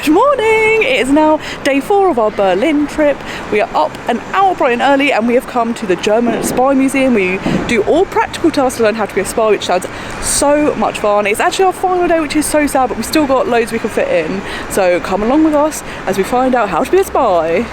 Good morning! It is now day 4 of our Berlin trip. We are up and out bright and early, and we have come to the German Spy Museum. We do all practical tasks to learn how to be a spy, which sounds so much fun. It's actually our final day, which is so sad, but we've still got loads we can fit in. So come along with us as we find out how to be a spy.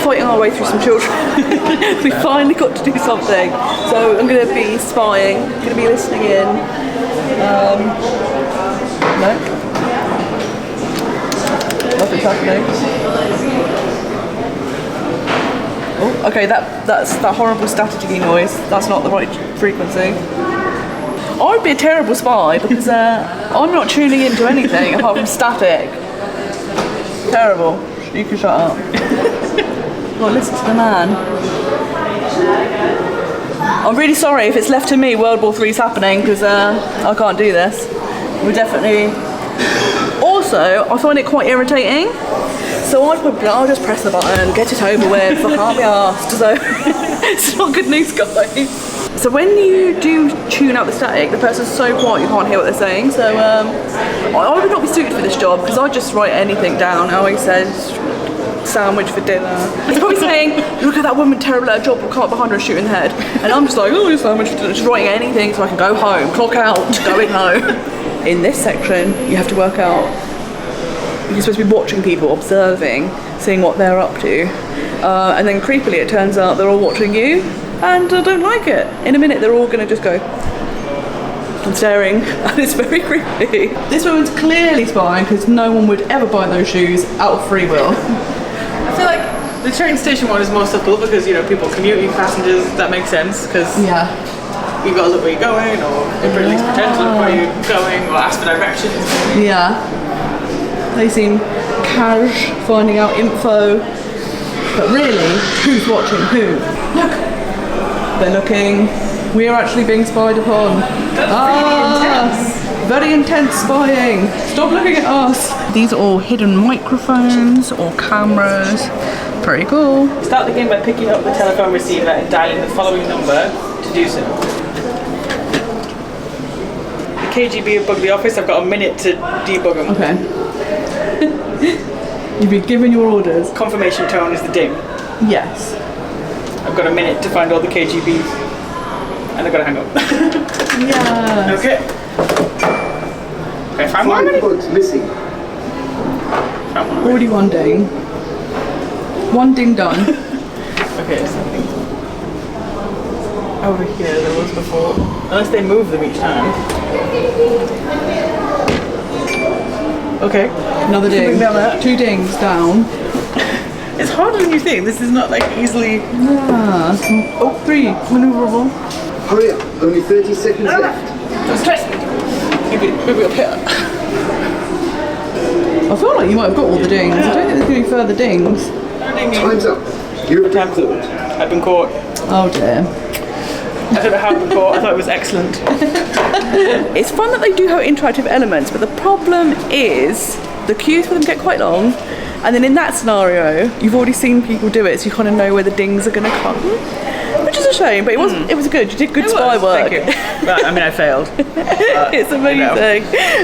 Fighting our way through some children, we finally got to do something. So I'm going to be spying, going to be listening in. No, nothing's happening. Oh, okay, that's that horrible staticky noise. That's not the right frequency. I'd be a terrible spy because I'm not tuning into anything apart from static. Terrible. You can shut up. Well, listen to the man. I'm really sorry if it's left to me World War III's happening, because I can't do this. We're definitely... Also, I find it quite irritating. So I'll just press the button, get it over with, I can't be arsed. So it's not good news, guys. So when you do tune out the static, the person's so quiet you can't hear what they're saying. So I would not be suited for this job, because I just write anything down. I always said sandwich for dinner. He's probably saying, look at that woman, terrible at her job, we'll come up behind her and shoot in the head. And I'm just like, oh, sandwich for dinner, just writing anything so I can go home, clock out, going home. In this section, you have to work out, you're supposed to be watching people, observing, seeing what they're up to. And then creepily it turns out they're all watching you, and I don't like it. In a minute they're all going to just go and staring, and it's very creepy. This woman's clearly spying because no one would ever buy those shoes out of free will. I feel like the train station one is more subtle because, you know, people commuting, passengers, that makes sense because you've got to look where you're going, or at least pretend to look where you're going, or ask for directions. Yeah. They seem cash, finding out info, but really, who's watching who? Look! They're looking. We are actually being spied upon. That's really intense. Very intense spying. Stop looking at us. These are all hidden microphones or cameras. Pretty cool. Start the game by picking up the telephone receiver and dialing the following number to do so. The KGB have bugged the office. I've got a minute to debug them. Okay. You've been given your orders. Confirmation tone is the ding. Yes. I've got a minute to find all the KGBs. And I've got to hang up. Yeah. Okay. Okay, find one. 5 bugs missing. Already one ding. One ding done. Okay, something over here there was before. Unless they move them each time. Okay. Another ding. Down 2 dings down. It's harder than you think. This is not like easily. Yeah. Oh, 3. Maneuverable. Hurry up, only 30 seconds left. Don't stress me. Maybe up here. I feel like you might have got all the dings. I don't think there's any further dings. Time's up. You're Time's up. I've been caught. Oh dear. I don't know how I've been caught. I thought it was excellent. It's fun that they do have interactive elements, but the problem is the queues for them get quite long. And then in that scenario, you've already seen people do it, so you kind of know where the dings are going to come. Which is a shame, but it was good. You did good spy work. Thank you. Right, I mean, I failed. It's amazing. You know,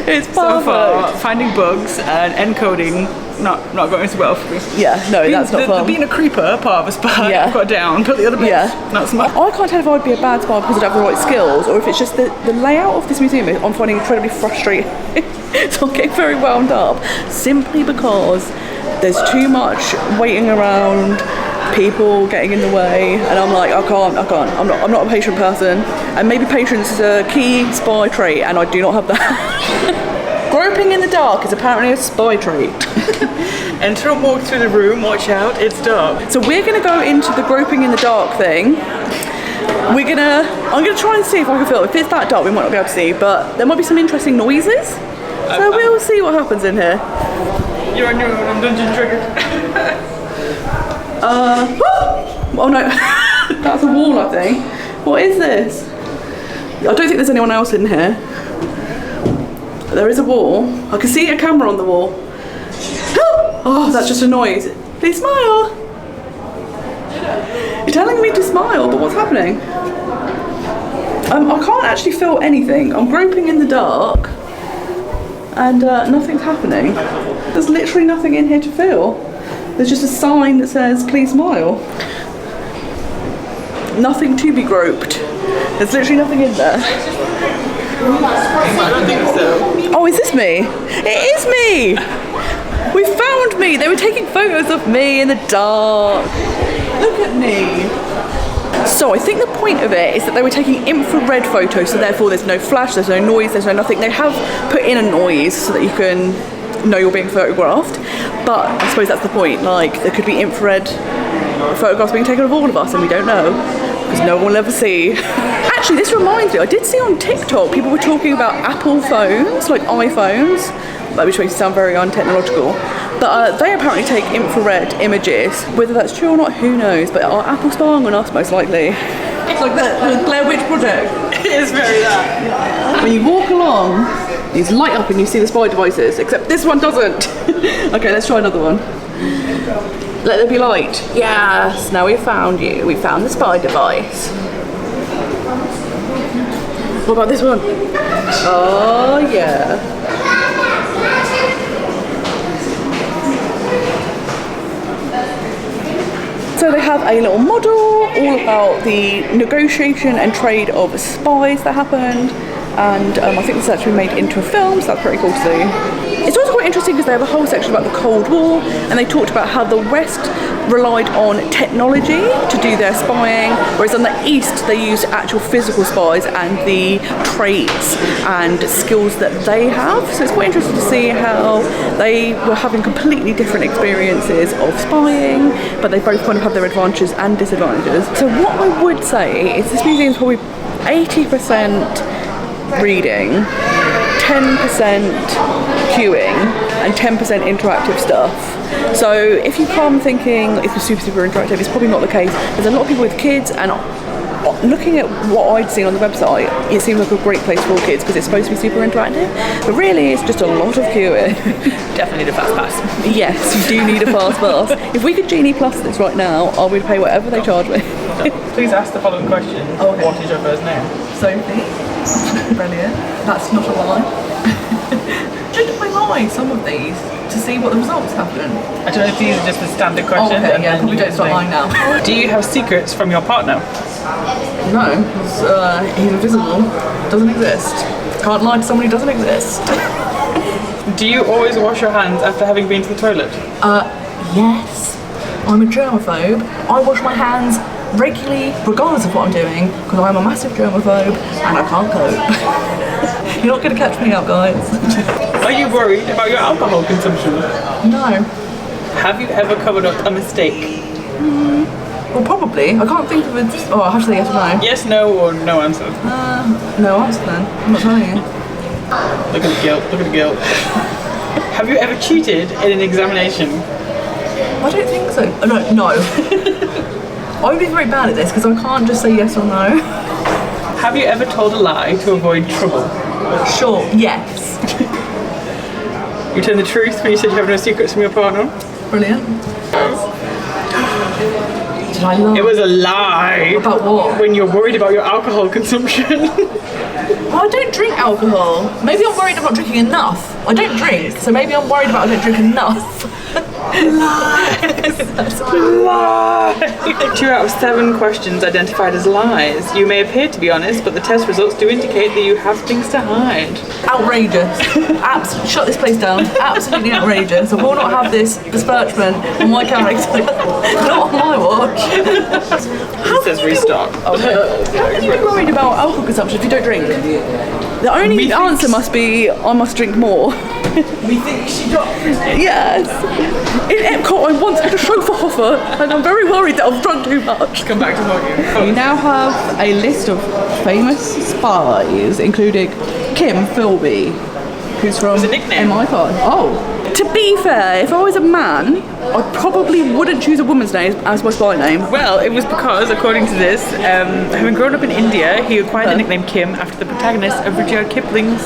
it's perfect. So far, finding bugs and encoding not going so well for me. Yeah, no, that's not fun. Being a creeper, part of a spy, I've got down, but the other bits, not so much. I can't tell if I'd be a bad spy because I don't have the right skills, or if it's just the layout of this museum I'm finding incredibly frustrating. So I'm getting very wound up, simply because there's too much waiting around, people getting in the way, and I'm like, I can't. I'm not a patient person, and maybe patience is a key spy trait, and I do not have that. Groping in the dark is apparently a spy trait. Enter and walk through the room, watch out, it's dark. So we're gonna go into the groping in the dark thing. I'm gonna try and see if I can film. If it's that dark, we might not be able to see, but there might be some interesting noises. So we'll see what happens in here. You're on your own, I'm dungeon triggered. Oh no, that's a wall, I think. What is this? I don't think there's anyone else in here. There is a wall. I can see a camera on the wall. Oh, that's just a noise. Please smile. You're telling me to smile, but what's happening? I can't actually feel anything. I'm groping in the dark and nothing's happening. There's literally nothing in here to feel. There's just a sign that says, please smile. Nothing to be groped. There's literally nothing in there. I don't think so. Oh, is this me? It is me! We found me! They were taking photos of me in the dark. Look at me. So I think the point of it is that they were taking infrared photos, so therefore there's no flash, there's no noise, there's no nothing. They have put in a noise so that you can know you're being photographed, but I suppose that's the point. Like, there could be infrared photographs being taken of all of us and we don't know, because no one will ever see. Actually, this reminds me, I did see on TikTok people were talking about Apple phones, like iPhones, which makes it sound very untechnological, but they apparently take infrared images. Whether that's true or not, who knows, but are Apple spying on us? Most likely. It's like the Blair Witch Project. It is very that. When you walk along, these light up and you see the spy devices, except this one doesn't. Okay, let's try another one. Let there be light. Yes, now we found you. We found the spy device. What about this one? Oh, yeah. So they have a little model all about the negotiation and trade of spies that happened, and I think this has actually made into a film, so that's pretty cool to see. It's also quite interesting because they have a whole section about the Cold War, and they talked about how the West relied on technology to do their spying, whereas on the East they used actual physical spies and the traits and skills that they have. So it's quite interesting to see how they were having completely different experiences of spying, but they both kind of have their advantages and disadvantages. So what I would say is this museum is probably 80% reading, 10% queuing, and 10% interactive stuff. So if you come thinking it's super interactive, it's probably not the case. There's a lot of people with kids, and looking at what I'd seen on the website, it seems like a great place for kids because it's supposed to be super interactive, but really it's just a lot of queuing. Definitely need a fast pass. Yes, you do need a fast pass. If we could Genie Plus this right now, I would pay whatever they charge me. Please ask the following question. Okay. What is your first name? Sophie. Brilliant. That's not a lie. Should I lie some of these to see what the results happen? I don't know if these are just the standard questions. Okay, yeah, probably don't start lying now. Do you have secrets from your partner? No, because he's invisible. Doesn't exist. Can't lie to someone who doesn't exist. Do you always wash your hands after having been to the toilet? Yes. I'm a germaphobe. I wash my hands regularly, regardless of what I'm doing, because I'm a massive germaphobe and I can't cope. You're not going to catch me out, guys. Are you worried about your alcohol consumption? No. Have you ever covered up a mistake? Well, probably. I can't think of it. Oh, I have to say yes or no. Yes, no, or no answer? No answer then. I'm not telling you. Look at the guilt, look at the guilt. Have you ever cheated in an examination? I don't think so. No. I would be very bad at this because I can't just say yes or no. Have you ever told a lie to avoid trouble? Sure, yes. You told the truth when you said you have no secrets from your partner? Brilliant. Did I lie? It was a lie. About what? When you're worried about your alcohol consumption. Well, I don't drink alcohol. Maybe I'm worried I'm not drinking enough. I don't drink, so maybe I'm worried about I don't drink enough. Lies! Lie! 2 out of 7 questions identified as lies. You may appear to be honest, but the test results do indicate that you have things to hide. Outrageous. Shut this place down. Absolutely outrageous. I will not have this besmirchment on my character. Not on my watch. It says restart. How can you be worried about alcohol consumption if you don't drink? The only answer must be, I must drink more. Methinks she does. Yes. In Epcot, I once had a chauffeur offer, and I'm very worried that I've drunk too much. Come back to haunt We now have a list of famous spies, including Kim Philby, who's from It's a nickname. MI5. Oh. To be fair, if I was a man, I probably wouldn't choose a woman's name as my spy name. Well, it was because, according to this, having grown up in India, he acquired the nickname Kim after the protagonist of Rudyard Kipling's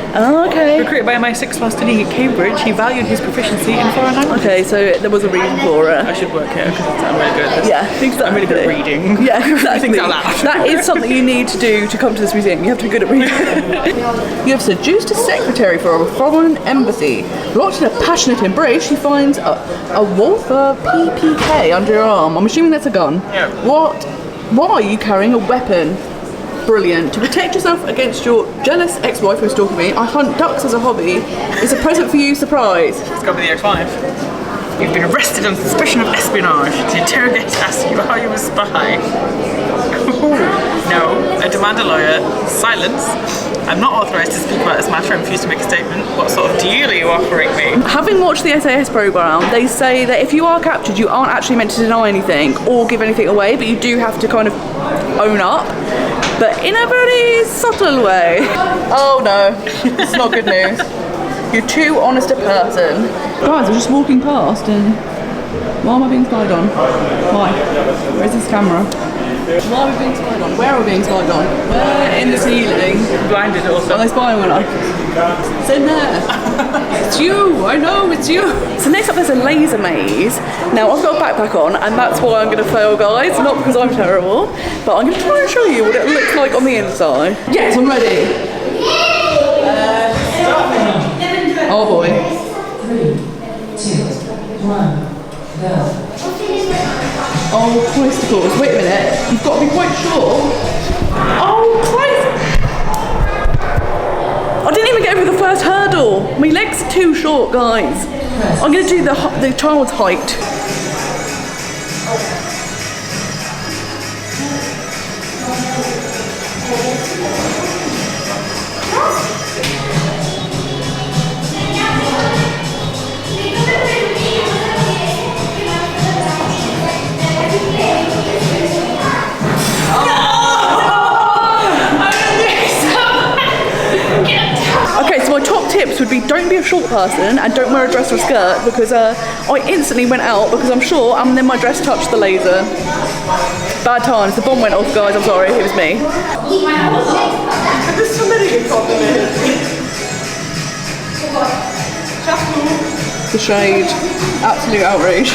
Okay. Recruited by MI6 while studying at Cambridge, he valued his proficiency in foreign languages. Okay, so there was a reason for it. I should work here because I'm really good at this. Yeah, exactly. I'm really good at reading. Yeah, exactly. Things out loud. That is something you need to do to come to this museum. You have to be good at reading. You have seduced a secretary for a foreign embassy. Locked in a passionate embrace, she finds a Walther PPK under your arm. I'm assuming that's a gun. Yeah. Why are you carrying a weapon? Brilliant. To protect yourself against your jealous ex-wife who's stalking me, I hunt ducks as a hobby. It's a present for you, surprise. It's got to be the X5. You've been arrested on suspicion of espionage. The interrogator asks you are you a spy? No, I demand a lawyer. Silence. I'm not authorised to speak about this matter. I refuse to make a statement. What sort of deal are you offering me? Having watched the SAS programme, they say that if you are captured, you aren't actually meant to deny anything or give anything away, but you do have to kind of own up. But in a very subtle way. Oh no, it's not good news. You're too honest a person. Guys, I'm just walking past and why am I being spied on? Why? Where's this camera? Why are we being spied on? Where are we being spied on? Where in the ceiling? Blinded also. Are they spying on us? It's in there. It's you. I know it's you. So next up there's a laser maze. Now I've got a backpack on and that's why I'm going to fail, guys. Not because I'm terrible, but I'm going to try and show you what it looks like on the inside. Yes, I'm ready. Oh boy. 3, 2, 1, go. Oh, Christopher, wait a minute. You've got to be quite sure. Oh, Christ! I didn't even get over the first hurdle. My legs are too short, guys. I'm going to do the child's height. Okay, so my top tips would be don't be a short person and don't wear a dress or a skirt because I instantly went out because I'm short and then my dress touched the laser. Bad times, the bomb went off, guys, I'm sorry, it was me. There's so many problem The shade, absolute outrage.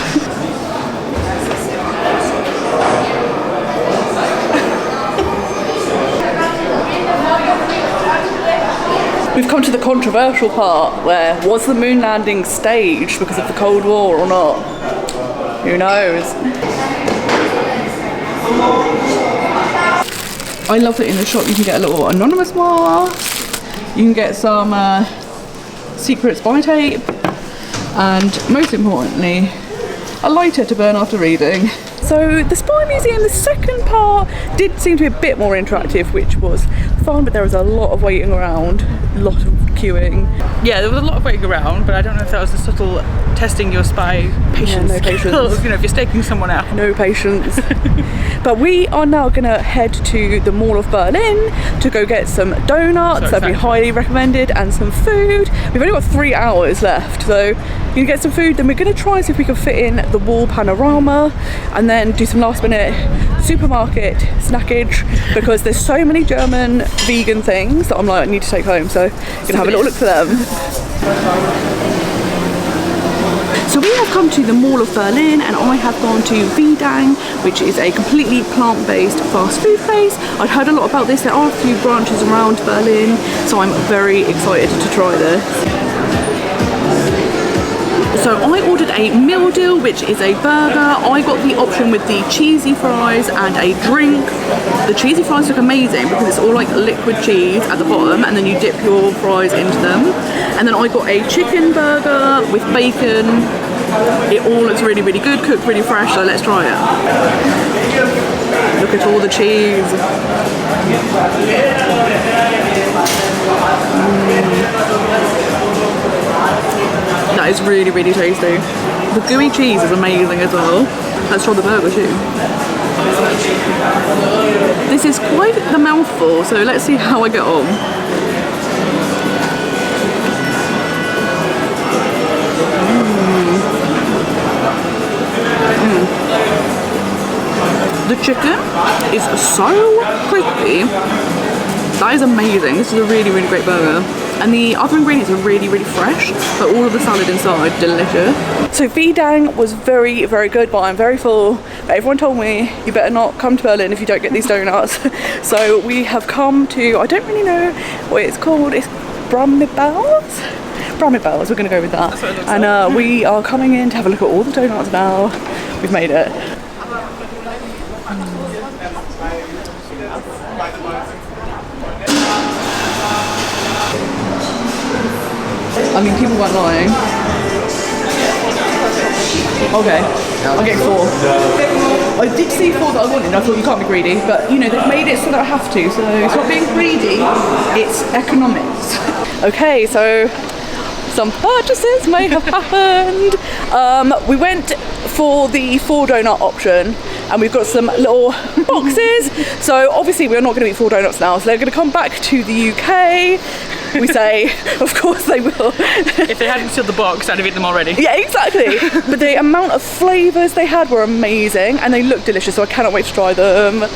We've come to the controversial part where was the moon landing staged because of the Cold War or not? Who knows? I love that in the shop you can get a little anonymous mask, you can get some secret spy tape, and most importantly, a lighter to burn after reading. So the Spy Museum, the second part did seem to be a bit more interactive, which was fun, but there was a lot of waiting around, a lot of queuing. Yeah, there was a lot of waiting around, but I don't know if that was a subtle testing your spy patience. Yeah, no patience. skills, you know, if you're staking someone out. No patience. But we are now gonna head to the Mall of Berlin to go get some donuts, that'd be highly recommended, and some food. We've only got 3 hours left, so you can get some food, then we're gonna try and see if we can fit in the wall panorama, and then do some last minute supermarket snackage, because there's so many German vegan things that I'm like, I need to take home, so I'm gonna have a little look for them. So we have come to the Mall of Berlin and I have gone to Vedang, which is a completely plant-based fast food place. I'd heard a lot about this, there are a few branches around Berlin, so I'm very excited to try this. So I ordered a meal deal, which is a burger. I got the option with the cheesy fries and a drink. The cheesy fries look amazing because it's all like liquid cheese at the bottom and then you dip your fries into them. And then I got a chicken burger with bacon. It all looks really, really good, cooked really fresh, so let's try it. Look at all the cheese. That is really, really tasty. The gooey cheese is amazing as well. Let's try the burger too. This is quite the mouthful, so let's see how I get on. The chicken is so crispy. That is amazing. This is a really, really great burger. And the other ingredients are really, really fresh, but all of the salad inside, delicious. So Vedang was very, very good, but I'm very full. But everyone told me you better not come to Berlin if you don't get these donuts. So we have come to, I don't really know what it's called. It's Brammibals? Brammibals, we're gonna go with that. And we are coming in to have a look at all the donuts now. We've made it. I mean, people weren't lying. Okay, I'll get 4. I did see 4 that I wanted. I thought you can't be greedy, but you know, they've made it so that I have to. So it's not being greedy, it's economics. Okay, so some purchases may have happened. We went for the 4 donut option, and we've got some little boxes. So obviously we're not going to eat 4 donuts now, so they're going to come back to the UK. We say, of course they will. If they hadn't sealed the box, I'd have eaten them already. Yeah, exactly. But the amount of flavours they had were amazing, and they look delicious, so I cannot wait to try them.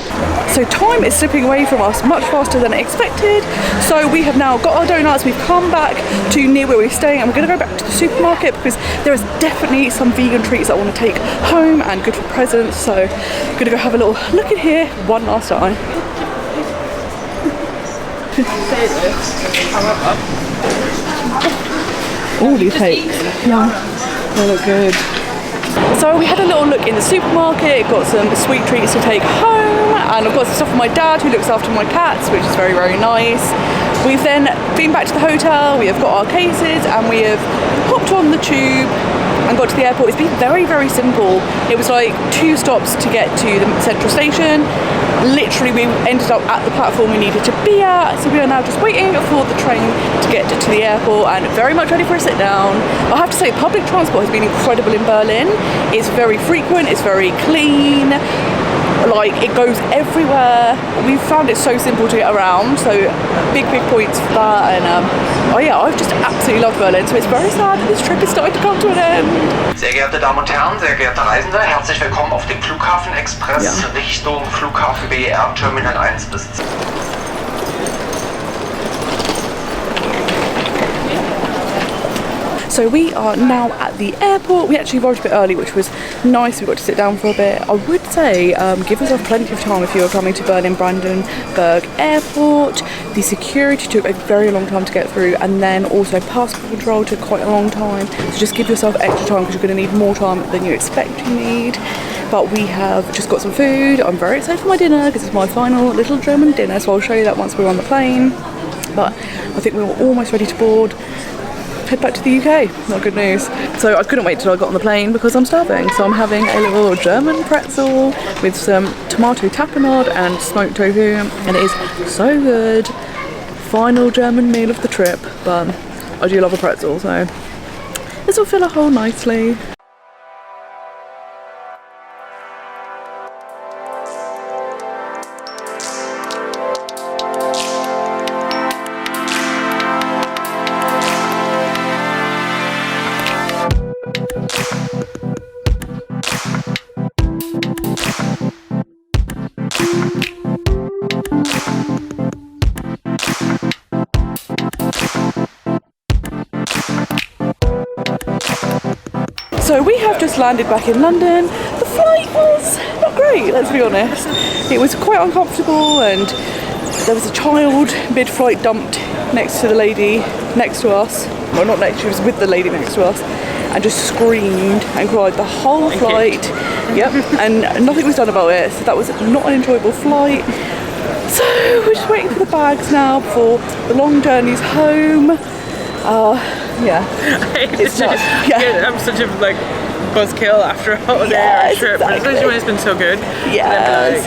So time is slipping away from us much faster than expected. So we have now got our donuts, we've come back to near where we're staying, and we're going to go back to the supermarket because there is definitely some vegan treats that I want to take home and good for presents. So I'm going to go have a little look in here one last time. All these cakes, yeah, they look good. So we had a little look in the supermarket, got some sweet treats to take home, and I've got some stuff for my dad who looks after my cats, which is very, very nice. We've then been back to the hotel, we have got our cases, and we have hopped on the tube and got to the airport. It's been very, very simple. It was like 2 stops to get to the central station. Literally we ended up at the platform we needed to be at, so we are now just waiting for the train to get to the airport and very much ready for a sit down. I have to say public transport has been incredible in Berlin. It's very frequent, it's very clean, like it goes everywhere. We've found it so simple to get around, so big points for that. And oh yeah, I've just absolutely loved Berlin, so it's very sad that this trip is starting to come to an end. Sehr geehrte Damen und Herren, sehr geehrte Reisende, herzlich willkommen auf dem Flughafen Express Richtung Flughafen BER Terminal 1 bis 2. So we are now at the airport. We actually arrived a bit early, which was nice. We got to sit down for a bit. I would say give yourself plenty of time if you are coming to Berlin-Brandenburg Airport. The security took a very long time to get through, and then also passport control took quite a long time. So just give yourself extra time because you're going to need more time than you expect you need. But we have just got some food. I'm very excited for my dinner because it's my final little German dinner, so I'll show you that once we're on the plane. But I think we're almost ready to board. Head back to the UK. Not good news. So I couldn't wait till I got on the plane because I'm starving. So I'm having a little German pretzel with some tomato tapenade and smoked tofu, and it is so good. Final German meal of the trip, but I do love a pretzel, so this will fill a hole nicely. So we have just landed back in London. The flight was not great, let's be honest. It was quite uncomfortable, and there was a child mid-flight dumped next to the lady next to us. Well, not next, she was with the lady next to us, and just screamed and cried the whole flight. Yep, and nothing was done about it, so that was not an enjoyable flight. So we're just waiting for the bags now for the long journeys home. Yeah, it's nuts. Yeah. I'm such a buzzkill after a holiday Yes, or a trip, but especially when it's been so good. Yes.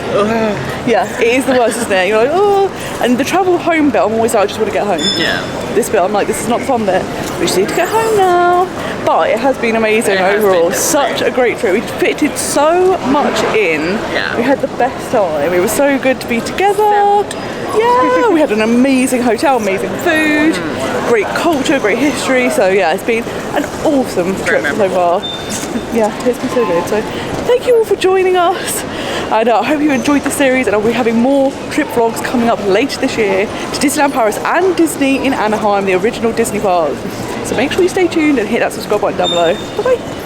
Yeah, it is the worst, isn't it? You're like, oh. And the travel home bit, I'm always like, I just want to get home. Yeah. This bit, I'm like, this is not the fun bit. We just need to get home now. But it has been amazing overall. Such a great trip. We fitted so much in. Yeah. We had the best time. It was so good to be together. Yeah, we had an amazing hotel, amazing food, great culture, great history. So yeah, it's been an awesome trip so far. Yeah, it's been so good. So thank you all for joining us. And I hope you enjoyed the series, and I'll be having more trip vlogs coming up later this year to Disneyland Paris and Disney in Anaheim, the original Disney park. So make sure you stay tuned and hit that subscribe button down below. Bye bye.